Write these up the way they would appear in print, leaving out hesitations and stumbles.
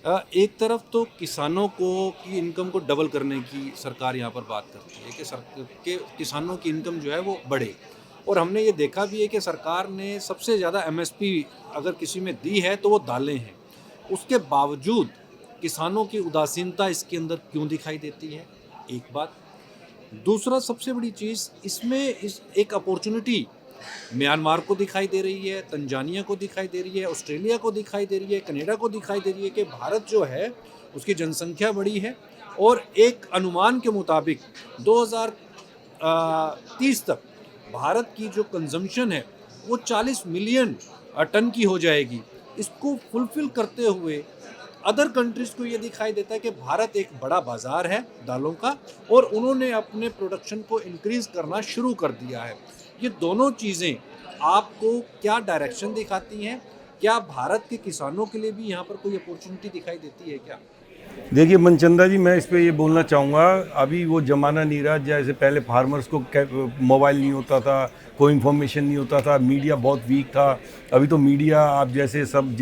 एक तरफ तो किसानों को की इनकम को डबल करने की सरकार यहाँ पर बात करती है कि किसानों की इनकम जो है वो बढ़े। और हमने ये देखा भी है कि सरकार ने सबसे ज़्यादा एमएसपी अगर किसी में दी है तो वो दालें हैं। उसके बावजूद किसानों की उदासीनता इसके अंदर क्यों दिखाई देती है? एक बात। दूसरा सबसे बड़ी चीज़ इसमें इस एक अपॉर्चुनिटी म्यांमार को दिखाई दे रही है, तंजानिया को दिखाई दे रही है, ऑस्ट्रेलिया को दिखाई दे रही है, कनाडा को दिखाई दे रही है कि भारत जो है उसकी जनसंख्या बड़ी है और एक अनुमान के मुताबिक 2030 तक भारत की जो कंजम्पशन है वो 40 मिलियन टन की हो जाएगी। इसको फुलफिल करते हुए अदर कंट्रीज़ को ये दिखाई देता है कि भारत एक बड़ा बाज़ार है दालों का और उन्होंने अपने प्रोडक्शन को इंक्रीज़ करना शुरू कर दिया है। ये दोनों चीज़ें आपको क्या डायरेक्शन दिखाती हैं? क्या भारत के किसानों के लिए भी यहाँ पर कोई अपॉर्चुनिटी दिखाई देती है क्या? देखिए मनचंदा जी, मैं इस पे ये बोलना चाहूँगा, अभी वो ज़माना नहीं रहा जैसे पहले फार्मर्स को मोबाइल नहीं होता था, कोई इन्फॉर्मेशन नहीं होता था, मीडिया बहुत वीक था। अभी तो मीडिया आप जैसे सब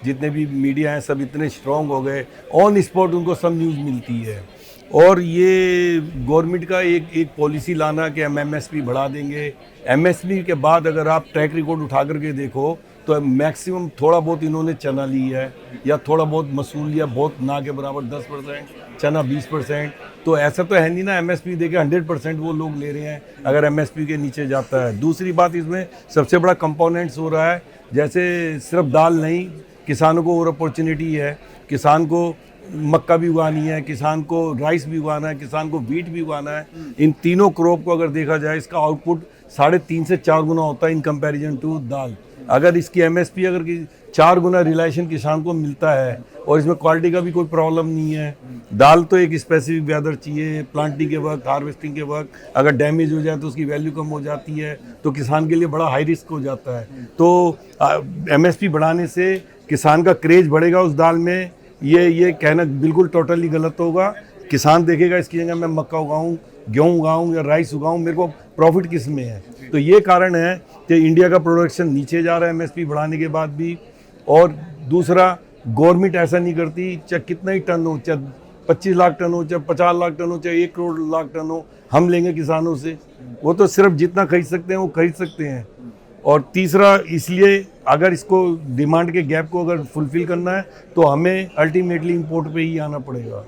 जितने भी मीडिया हैं सब इतने स्ट्रॉन्ग हो गए, ऑन स्पॉट उनको सब न्यूज़ मिलती है। और ये गवर्नमेंट का एक पॉलिसी लाना कि हम एमएसपी बढ़ा देंगे। एमएसपी के बाद अगर आप ट्रैक रिकॉर्ड उठा करके देखो तो मैक्सिमम थोड़ा बहुत इन्होंने चना ली है या थोड़ा बहुत मसूर लिया, बहुत ना के बराबर 10%, चना 20%। तो ऐसा तो है नहीं ना एमएसपी देके 100% वो लोग ले रहे हैं अगर एमएसपी के नीचे जाता है। दूसरी बात, इसमें सबसे बड़ा कंपोनेंट्स हो रहा है, जैसे सिर्फ दाल नहीं, किसानों को और अपॉर्चुनिटी है। किसान को मक्का भी उगानी है, किसान को राइस भी उगाना है, किसान को व्हीट भी उगाना है। इन तीनों क्रॉप को अगर देखा जाए इसका आउटपुट 3.5 से 4 गुना होता है इन कंपैरिजन टू दाल। अगर इसकी एमएसपी अगर 4 गुना रिलेशन किसान को मिलता है और इसमें क्वालिटी का भी कोई प्रॉब्लम नहीं है। दाल तो एक स्पेसिफिक वेदर चाहिए, प्लांटिंग के वक्त, हार्वेस्टिंग के वक्त अगर डैमेज हो जाए तो उसकी वैल्यू कम हो जाती है, तो किसान के लिए बड़ा हाई रिस्क हो जाता है। तो एमएसपी बढ़ाने से किसान का क्रेज बढ़ेगा उस दाल में, ये कहना बिल्कुल टोटली गलत होगा। किसान देखेगा इसकी जगह मैं मक्का उगाऊं, गेहूँ उगाऊं या राइस उगाऊं, मेरे को प्रॉफिट किस में है। तो ये कारण है कि इंडिया का प्रोडक्शन नीचे जा रहा है एमएसपी बढ़ाने के बाद भी। और दूसरा, गवर्नमेंट ऐसा नहीं करती, चाहे कितना ही टन हो, चाहे 25 लाख टन हो, चाहे 50 लाख टन हो, चाहे 1 करोड़ लाख टन हो, हम लेंगे किसानों से। वो तो सिर्फ जितना खरीद सकते हैं वो खरीद सकते हैं। और तीसरा, इसलिए अगर इसको डिमांड के गैप को अगर फुलफिल करना है तो हमें अल्टीमेटली इंपोर्ट पे ही आना पड़ेगा।